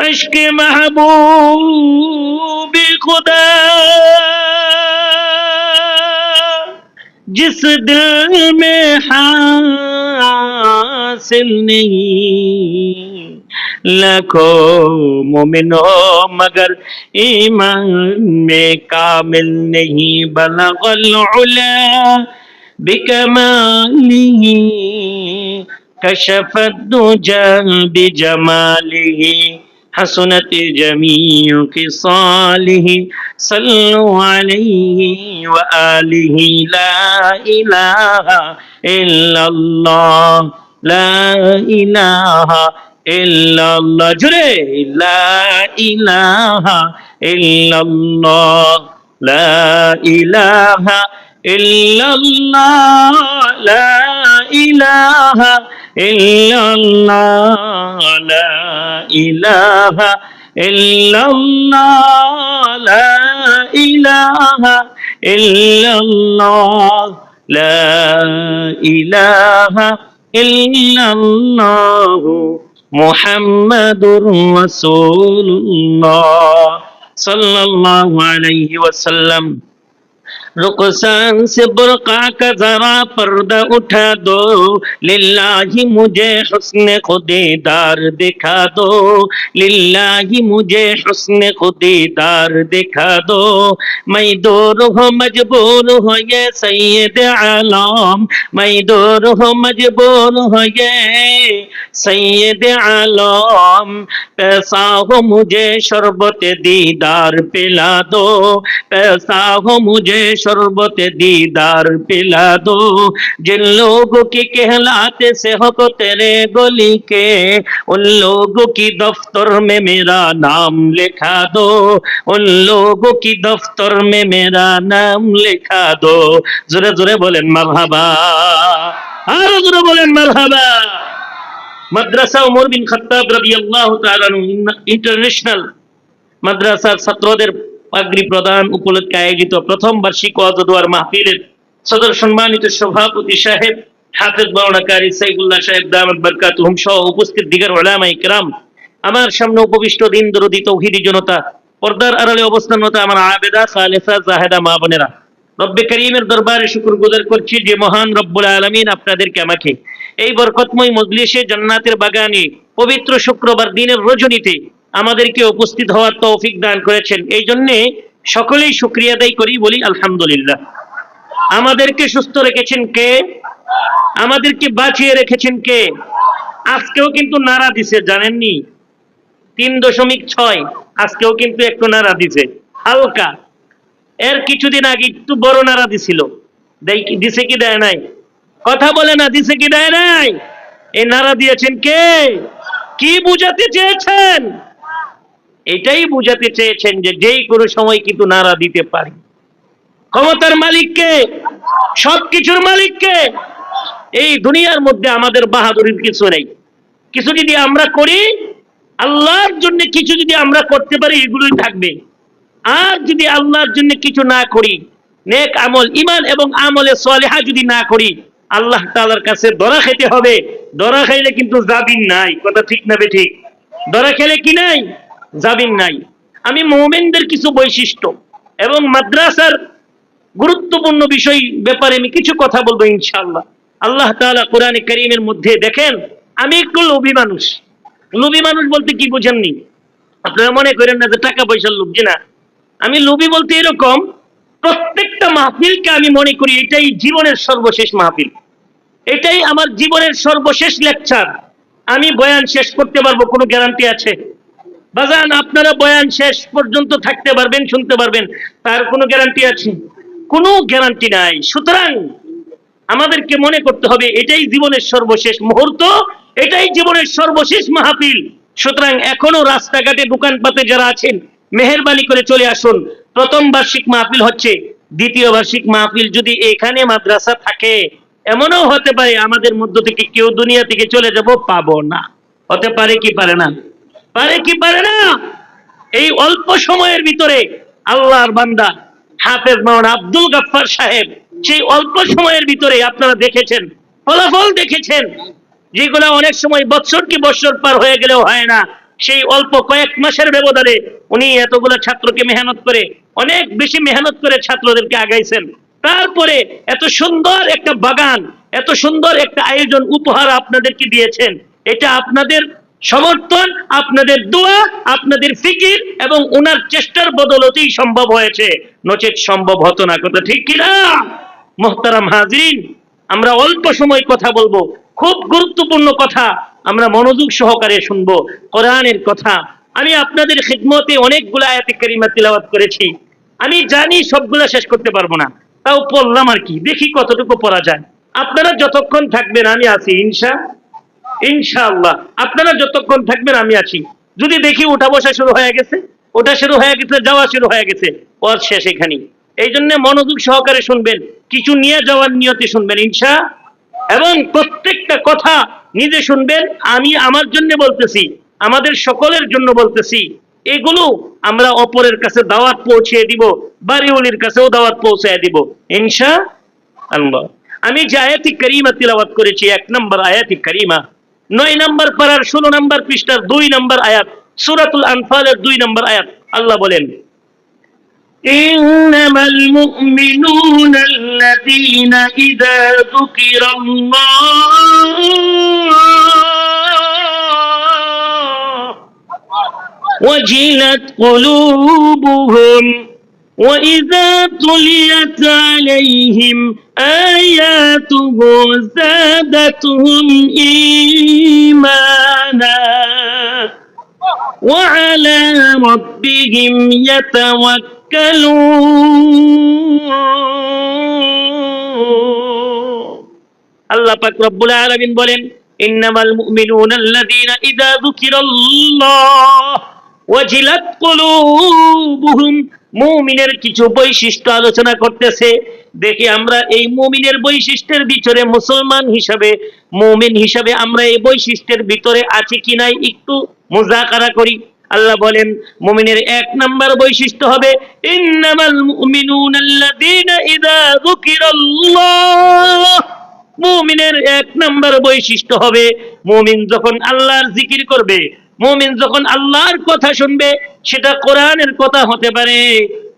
इश्क महबूब खुदा जिस दिल में हासिल नहीं, लाखों मोमिन हो मगर ईमान में कामिल नहीं। बलगल उला बिकमालिही कशफत दुजा बिजमालिही हसनत जमीउ खिसालिही सल्लु अलैहि व आलिही। ला इलाहा इल्लल्लाह, ला इलाहा इल्लल्लाह, जुरे ला इलाहा इल्लल्लाह, ला इलाहा इल्लल्लाह, ला इलाहा इल्लल्लाह, ला इलाहा इल्लल्लाह, ला इलाहा इल्लल्लाह, ला इलाहा इल्लल्लाह मुहम्मदुर रसूलुल्लाह सल्लल्लाहु अलैहि वसल्लम। रुखसान से बुर्का का जरा पर्दा उठा दो, लिल्लाही मुझे हुस्न खुदीदार दिखा दो, लिल्लाही मुझे हुस्न खुदीदार दिखा दो। मैं दूर हो मजबूर हो ये सैयद आलम, मैं दूर हो मजबूर हो ये सैयद आलम। पैसा हो मुझे शरबत दीदार पिला दो, पैसा हो मुझे शरबत दीदार पिला दो। जिन लोगों की कहलाते से हो को तेरे गली के, उन लोगों की दफ्तर में मेरा नाम लिखा दो, उन लोगों की दफ्तर में मेरा नाम लिखा दो। जोरे जोरे बोलें मरहबा, आरो जोरे बोलें मरहबा। মাদ্রাসা ওমর বিন খাত্তাব রাদিয়াল্লাহু তাআলা ইন্টারন্যাশনাল মাদ্রাসার ছাত্রদের পাগড়ি প্রদান উপলক্ষে আয়োজিত প্রথম বার্ষিক ওয়াজ ও দোয়ার মাহফিলের সদর সম্মানিত সভাপতি সাহেব হাফেজ মাওলানা কারি সাইফুল্লাহ সাহেব দামাত বরকাতুহুম সহ উপস্থিত দিগার উলামায়ে কিরাম, আমার সামনে উপবিষ্ট দিন দরদি তৌহিদি জনতা, পর্দার আড়ালে অবস্থানরত আমার আবেদা সালেহা জাহেদা মা বোনেরা, রব্বে করিমের দরবারে শুকরগুজার করছি যে মহান রব্বুল আলামিন আপনাদেরকে আমাকে এই বরকতময় মজলিসে জান্নাতের বাগানে পবিত্র শুক্রবার দিনের রজনীতে আমাদেরকে উপস্থিত হওয়ার তৌফিক দান করেছেন। এই জন্য সকলেই শুকরিয়া আদায় করি, বলি আলহামদুলিল্লাহ। আমাদেরকে সুস্থ রেখেছেন কে? আমাদেরকে বাঁচিয়ে রেখেছেন কে? আজকেও কিন্তু নারা দিছে, জানেননি? 3.6 আজকেও কিন্তু একটু নারা দিছে হালকা। এর কিছুদিন আগে একটু বড় নারা দিছিল, দিছে কি দেয় নাই? কথা বলে না, দিছে কি দেয় নাই? এই নারা দিয়েছেন কে? কি বুঝাতে চেয়েছেন? এটাই বুঝাতে চেয়েছেন যে যেই কোনো সময় কিন্তু নারা দিতে পারি। ক্ষমতার মালিককে, সবকিছুর মালিককে। এই দুনিয়ার মধ্যে আমাদের বাহাদুরির কিছু নেই। কিছু যদি আমরা করি, আল্লাহর জন্য কিছু যদি আমরা করতে পারি, এগুলোই থাকবে। আর যদি আল্লাহর জন্য কিছু না করি, নেক আমল, ঈমান এবং আমলে সালেহা যদি না করি, আল্লাহ তাআলার কাছে ধরা খেতে হবে। ধরা খাইলে কিন্তু জামিন নাই। কথা ঠিক না বেঠিক? ধরা খেলে কি নাই? জামিন নাই। আমি মুমিনদের কিছু বৈশিষ্ট্য এবং মাদ্রাসার গুরুত্বপূর্ণ বিষয় ব্যাপারে আমি কিছু কথা বলবো ইনশাআল্লাহ। আল্লাহ তাআলা কোরআনে কারীমের মধ্যে দেখেন, আমি একটু লোভী মানুষ। লোভী মানুষ বলতে কি বুঝেননি? আপনারা মনে করেন না যে টাকা পয়সার লোভ, না। আমি লোভী বলতে এরকম, প্রত্যেকটা মাহফিলকে আমি মনে করি এটাই জীবনের সর্বশেষ মাহফিল, এটাই আমার জীবনের সর্বশেষ লেকচার। আমি বয়ান শেষ করতে পারবো, কোনো গ্যারান্টি আছে? বাজান, আপনারা বয়ান শেষ পর্যন্ত থাকতে পারবেন, শুনতে পারবেন, তার কোনো গ্যারান্টি আছে? কোনো গ্যারান্টি নাই। সুতরাং আমাদেরকে মনে করতে হবে এটাই জীবনের সর্বশেষ মুহূর্ত, এটাই জীবনের সর্বশেষ মাহফিল। সুতরাং এখনো রাস্তাঘাটে দোকানপাতে যারা আছেন, মেহেরবানি করে চলে আসুন। প্রথম বার্ষিক মাহফিল হচ্ছে, দ্বিতীয় বার্ষিক মাহফিল যদি এখানে মাদ্রাসা থাকে, এমনও হতে পারে আমাদের মধ্য থেকে কেউ দুনিয়া থেকে চলে যাব, পাবো না। হতে পারে কি পারে না? পারে কি পারে না? এই অল্প সময়ের ভিতরে আল্লাহর বান্দা হাফেজ মাওলানা আব্দুল গাফফার সাহেব, সেই অল্প সময়ের ভিতরে আপনারা দেখেছেন, ফলাফল দেখেছেন, যেগুলো অনেক সময় বছর কি বছর পার হয়ে গেলেও হয় না, সেই অল্প কয়েক মাসের ব্যবধানে উনি এতগুলো ছাত্রকে মেহনত করে, অনেক বেশি মেহনত করে ছাত্রদেরকে আগাইছেন। তারপরে এত সুন্দর একটা বাগান, এত সুন্দর একটা আয়োজন উপহার আপনাদেরকে দিয়েছেন। এটা আপনাদের সমর্থন, আপনাদের দোয়া, আপনাদের ফিকির এবং ওনার চেষ্টার বদলতেই সম্ভব হয়েছে, নচেত সম্ভব হতো না। কথা ঠিক কিনা? মোহতারাম হাজিরিন, আমরা অল্প সময় কথা বলবো, খুব গুরুত্বপূর্ণ কথা আমরা মনোযোগ সহকারে শুনবো, কোরআনের কথা। আমি আপনাদের খিদমতে অনেকগুলো আয়াতে কারিমা তিলাওয়াত করেছি। আমি জানি সবগুলা শেষ করতে পারবো না, তাও পড়লাম আর কি, দেখি কতটুকু পড়া যায়। আপনারা যতক্ষণ থাকবেন আমি আছি, ইনশাআল্লাহ আপনারা যতক্ষণ থাকবেন আমি আছি। যদি দেখি ওঠা বসা শুরু হয়ে গেছে, ওটা শুরু হয়ে গেছে, যাওয়া শুরু হয়ে গেছে, ওর শেষ এখানেই। এই জন্য মনোযোগ সহকারে শুনবেন, কিছু নিয়ে যাওয়ার নিয়তে শুনবেন ইনশা, এবং প্রত্যেকটা কথা নিজে শুনবেন। আমি আমার জন্য বলতেছি, আমাদের সকলের জন্য বলতেছি, এগুলো আমরা অপরের কাছে দাওয়াত পৌঁছে দিব, বাড়িওয়ালির কাছেও দাওয়াত পৌঁছে দিব ইনশা আল্লাহ। আমি যে আয়াতি কারিমা তিলাওয়াত করেছি, 1 নম্বর আয়াতি কারিমা, 9 নম্বর পারার 16 নম্বর পৃষ্ঠার 2 নম্বর আয়াত, সূরাতুল আনফালের 2 নম্বর আয়াত। আল্লাহ বলেন, ইন্নামাল মুমিনুনা আল্লাযীনা ইযা যুকিরাল্লাহ ওয়াজিলাত কুলুবুহুম وإذا تليت عليهم آياته زادتهم إيمانا وعلى ربهم يتوكلون। আল্লাহ পাক রব্বুল আলামিন বলেন, ইন্নামাল মুমিনুনা আল্লাযীনা ইযা যুকিরাল্লাহ ওয়াজিলাত কুলুবুহুম। মুমিনের কিছু বৈশিষ্ট্য আলোচনা করতেছে। দেখি আমরা এই মুমিনের বৈশিষ্ট্যের ভিতরে, মুসলমান হিসাবে, মুমিন হিসাবে আমরা এই বৈশিষ্ট্যের ভিতরে আছি কি নাই একটু মুযাকারা করি। আল্লাহ বলেন, মুমিনের 1 নম্বর বৈশিষ্ট্য হবে ইন্নামাল মুমিনুনা আল্লাযীনা ইযা যুকিরাল্লাহ। মুমিনের 1 নম্বর বৈশিষ্ট্য হবে, মুমিন যখন আল্লাহর জিকির করবে, মুমিন যখন আল্লাহর কথা শুনবে, সেটা কোরআনের কথা হতে পারে,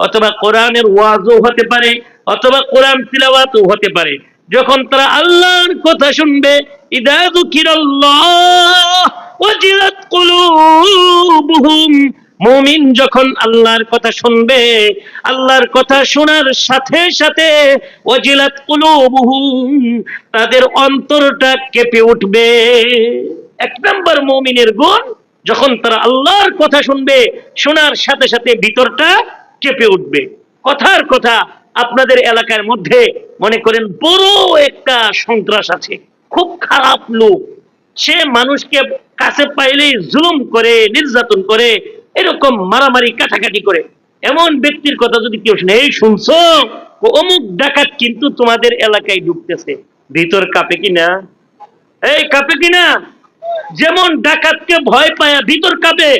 অথবা কোরআনের ওয়াজও হতে পারে, অথবা কোরআন তিলাওয়াতও হতে পারে। যখন তারা আল্লাহর কথা শুনবে, ইযা যুকিরাল্লাহ ওয়াজিলাত কুলুবুহুম, মুমিন যখন আল্লাহর কথা শুনবে, আল্লাহর কথা শোনার সাথে সাথে ওয়াজিলাত কুলুবুহুম, তাদের অন্তরটা কেঁপে উঠবে। 1 নম্বর মুমিনের গুণ, যখন তারা আল্লাহর কথা শুনবে, শোনার সাথে সাথে ভিতরটা কেঁপে উঠবে। কথার কথা, আপনাদের এলাকার মধ্যে মনে করেন বড় একটা সন্ত্রাস আছে, খুব খারাপ লোক, সে মানুষকে কাছে পাইলেই জুলুম করে, নির্যাতন করে, এরকম মারামারি কাটাকাটি করে। এমন ব্যক্তির কথা যদি কেউ শুনে, এই শুনছো অমুক ডাকাত কিন্তু তোমাদের এলাকায় ঢুকতেছে, ভিতর কাঁপে কিনা? এই কাঁপে কিনা? যেমন ডাকাতকে ভয় পায় ভিতর কাঁপে,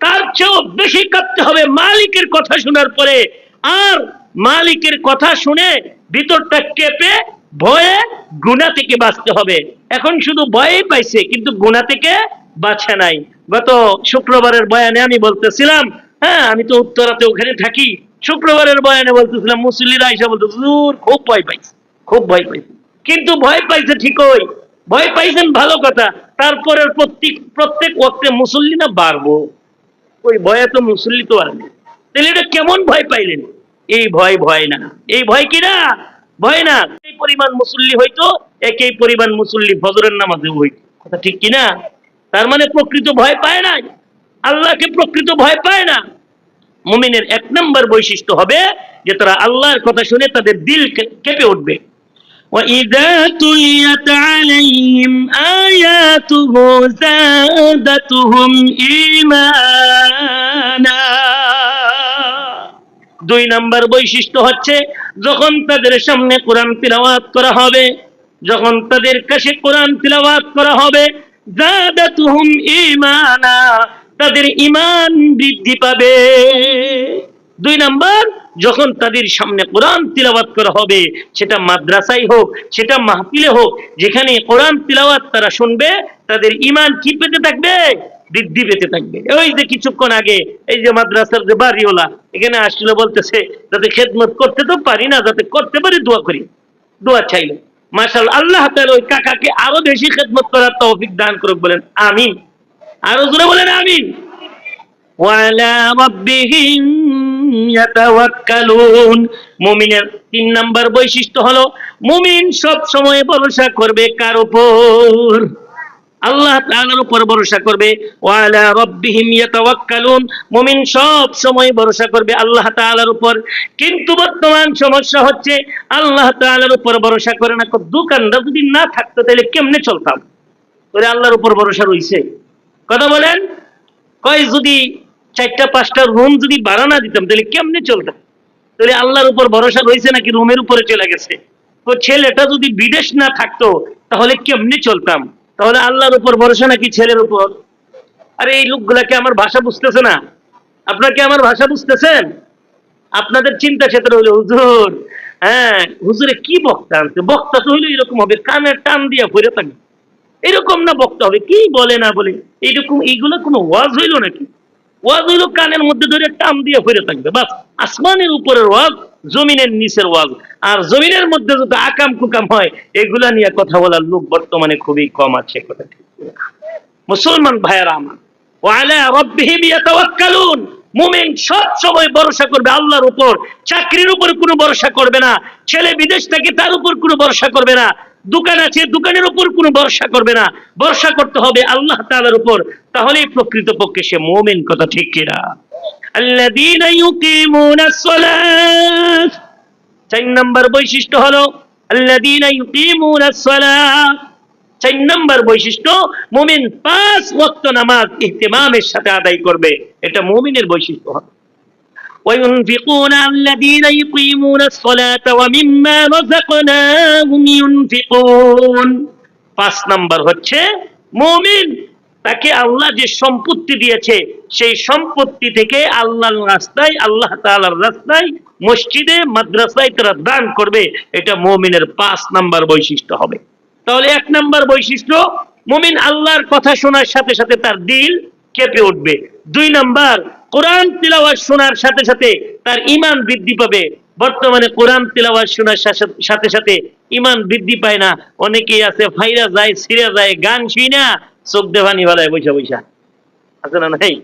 তার চেয়েও বেশি কাঁপতে হবে মালিকের কথা শোনার পরে। আর মালিকের কথা শুনে ভিতরটা কেঁপে ভয়ে গুনাহ থেকে বাঁচতে হবে। এখন শুধু ভয়ই পাইছে, কিন্তু গুনাহ থেকে বাঁচে নাই। গত শুক্রবারের বয়ানে আমি বলতেছিলাম, হ্যাঁ আমি তো উত্তরাতে ওখানে থাকি, শুক্রবারের বয়ানে বলতেছিলাম, মুসল্লিরা এসে বলতে হুজুর খুব ভয় পাইছে, খুব ভয় পাইছে। কিন্তু ভয় পাইছে ঠিকই, ভয় পাইছেন ভালো কথা, তারপরে প্রত্যেক ওয়াক্তে মুসল্লি না বাড়বো, ওই ভয়ে তো মুসল্লি তো আর নেই। তাহলে এটা কেমন ভয় পাইলেন? এই ভয় ভয় না, এই ভয় কি না? ভয় না। এই পরিমাণ মুসল্লি হইতো, একই পরিমাণ মুসল্লি ফজরের নামাজে হইতো। কথা ঠিক কিনা? তার মানে প্রকৃত ভয় পায় না, আল্লাহকে প্রকৃত ভয় পায় না। মুমিনের 1 নম্বর বৈশিষ্ট্য হবে যে তারা আল্লাহর কথা শুনে তাদের দিল কেঁপে উঠবে। وَإِذَا تُلِيَتْ عَلَيْهِمْ آيَاتُهُ زَادَتْهُمْ إِيمَانًا। 2 নম্বর বৈশিষ্ট্য হচ্ছে, যখন তাদের সামনে কোরআন তিলাওয়াত করা হবে, যখন তাদের কাছে কোরআন তিলাওয়াত করা হবে, জাদাতুহুম ঈমানা, তাদের ঈমান বৃদ্ধি পাবে। 2 নম্বর, যখন তাদের সামনে কোরআন তিলাওয়াত করা হবে, সেটা মাদ্রাসায় হোক, সেটা মাহফিলে হোক, যেখানে কোরআন তিলাওয়াত তারা শুনবে, তাদের ঈমান কি পেতে থাকবে? বৃদ্ধি পেতে থাকবে। ওই যে কিছুক্ষণ আগে এই যে মাদ্রাসার যে বাড়িওয়ালা এখানে আসলে বলতেছে যাতে খেদমত করতে তো পারি না, যাতে করতে পারি দোয়া করি, দোয়া চাইল। মাশাআল্লাহ, আল্লাহ তাআলা ওই কাকাকে আরো বেশি খেদমত করার তৌফিক দান করুক, বলেন আমিন। আরো জোরে বলেন আমিন। ওয়ালা রাব্বিহিম ইয়াতাওয়াক্কালুন। মুমিনের 3 নাম্বার বৈশিষ্ট্য হলো মুমিন সব সময় ভরসা করবে কার উপর? আল্লাহ তাআলার উপর ভরসা করবে। ওয়ালা রাব্বিহিম ইয়াতাওয়াক্কালুন, মুমিন সব সময় ভরসা করবে আল্লাহ তাআলার উপর। কিন্তু বর্তমান সমস্যা হচ্ছে আল্লাহ তাআলার উপর ভরসা করে না। দোকানটা যদি না থাকতো তাহলে কেমনে চলতাম? ওরে আল্লাহর উপর ভরসা রইছে, কথা বলেন। কয় যদি 4টা-5টা রুম যদি ভাড়া না দিতাম তাহলে কেমনে চলতাম? তাহলে আল্লাহর উপর ভরসা রয়েছে নাকি রুমের উপরে চলে গেছে? তো ছেলেটা যদি বিদেশ না থাকতো তাহলে কেমনে চলতাম? তাহলে আল্লাহর উপর ভরসা নাকি ছেলের উপর? আরে এই লোকগুলাকে আমার ভাষা বুঝতেছে না। আপনাকে আমার ভাষা বুঝতেছেন? আপনাদের চিন্তা ক্ষেত্র হইলো হুজুর, হ্যাঁ হুজুরে কি বক্তা আনছে? বক্তা তো হইলো এরকম হবে, কানের টান দিয়া পড়ে থাকবে, এরকম না বক্তা হবে কি বলে না বলে এইরকম। এইগুলো কোনো ওয়াজ হইলো নাকি? ওয়াজ হইলো কানের মধ্যে ধরে টান দিয়ে পড়ে থাকবে, বাস। আসমানের উপরের ওয়াজ, জমিনের নিচের ওয়াজ। আর জমিনের মধ্যে যত আকাম কুকাম হয় এগুলা নিয়ে কথা বলার লোক বর্তমানে খুবই কম আছে, কথা ঠিক না? মুসলমান ভাইয়েরা আমার, ওয়ালা রাব্বিহিম ইয়াতাওয়াক্কালুন, মুমিন সব সময় ভরসা করবে আল্লাহর উপর। চাকরির উপর কোনো ভরসা করবে না, ছেলে বিদেশ থেকে তার উপর কোনো ভরসা করবে না, দোকান আছে দোকানের উপর কোনো ভরসা করবে না। ভরসা করতে হবে আল্লাহ তাআলার উপর, তাহলেই প্রকৃতপক্ষে সে মুমিন, কথা ঠিক কিনা? আল্লাযীনা ইউকিমুনাস সালাত, 4 নাম্বার বৈশিষ্ট্য হলো আল্লাযীনা ইউকিমুনাস সালাত। 4 নাম্বার বৈশিষ্ট্য, মুমিন 5 ওয়াক্ত নামাজ ইহতিমামের সাথে আদায় করবে, এটা মুমিনের বৈশিষ্ট্য হবে। وينفقون الذين يقيمون الصلاة ومما رزقناهم ينفقون। 5 নাম্বার হচ্ছে মুমিন তাকে আল্লাহ যে সম্পত্তি দিয়েছে সেই সম্পত্তি থেকে আল্লাহর রাস্তায়, আল্লাহ তাআলার রাস্তায়, মসজিদে মাদ্রাসায় তারা দান করবে, এটা মুমিনের 5 নাম্বার বৈশিষ্ট্য হবে। তাহলে 1 নাম্বার বৈশিষ্ট্য, মুমিন আল্লাহর কথা শোনার সাথে সাথে তার দিল কেঁপে উঠবে। 2 নাম্বার, কোরআন তিলাওয়াত শোনার সাথে সাথে তার ঈমান বৃদ্ধি পাবে। বর্তমানে কোরআন তিলাওয়াত শোনার সাথে সাথে ঈমান বৃদ্ধি পায় না। অনেকেই আছে ফাইরা যায়, ছিঁড়ে যায়, গান শুই না চোখ দেবানি ভালায় বৈশা বৈশা, আছে না নাই?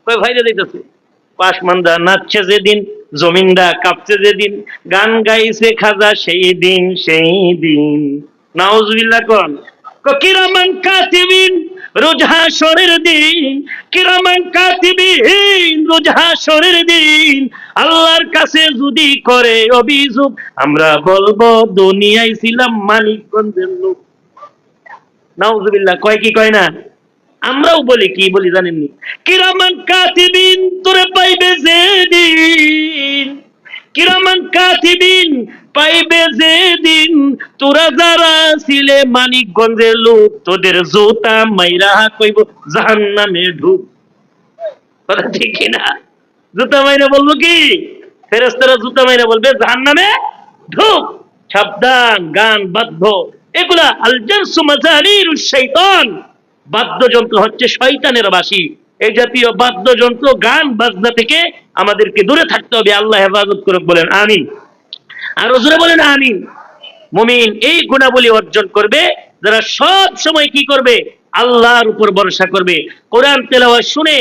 কই ফাইরা যাইতেছে, পাশমানদা নাচছে যেদিন, জমিনদা কাঁপছে যেদিন, গান গাইছে খাজা সেই দিন সেই দিন। নাউজুবিল্লাহ কোন। কিরামান কাতিবিন, রোজ হাশরের দিন, কিরামান কাতিবিন, রোজ হাশরের দিন, আল্লাহর কাছে যদি করে অভিযোগ আমরা বলবো দুনিয়ায় ছিলাম মানিকগঞ্জের লোক। নাউজুবিল্লাহ, কয় কি কয় না? আমরাও বলি, কি বলি জানেননি? কিরামান কাতিবিন, তোরে পাইবে যেদিন, কিরামান কাতিবিন পাইবে যেদিন, তোরা যারা ছিলে মানিকগঞ্জের লোক তোদের জুতা মাইরা কইব জাহান্নামে ঢুক, কথা ঠিক কিনা? জুতা মাইরা বলবো কি? ফেরেশতারা জুতা মাইরা বলবে জাহান্নামে ঢুক। সাবধান, গান বাদ্য এগুলা আল জারসু মাজারিরুশ শাইতান, বাদ্যযন্ত্র হচ্ছে শয়তানের বাঁশি। এই জাতীয় বাদ্যযন্ত্র, গান বাজনা থেকে আমাদেরকে দূরে থাকতে হবে। আল্লাহ হেফাজত করুক, বলেন আমিন। আর জোরে বলেন আমিন। মুমিন এই গুণাবলী অর্জন করবে যারা সব সময় কি করবে? আল্লাহর উপর ভরসা করবে। কোরআন তেলাওয়াত শুনে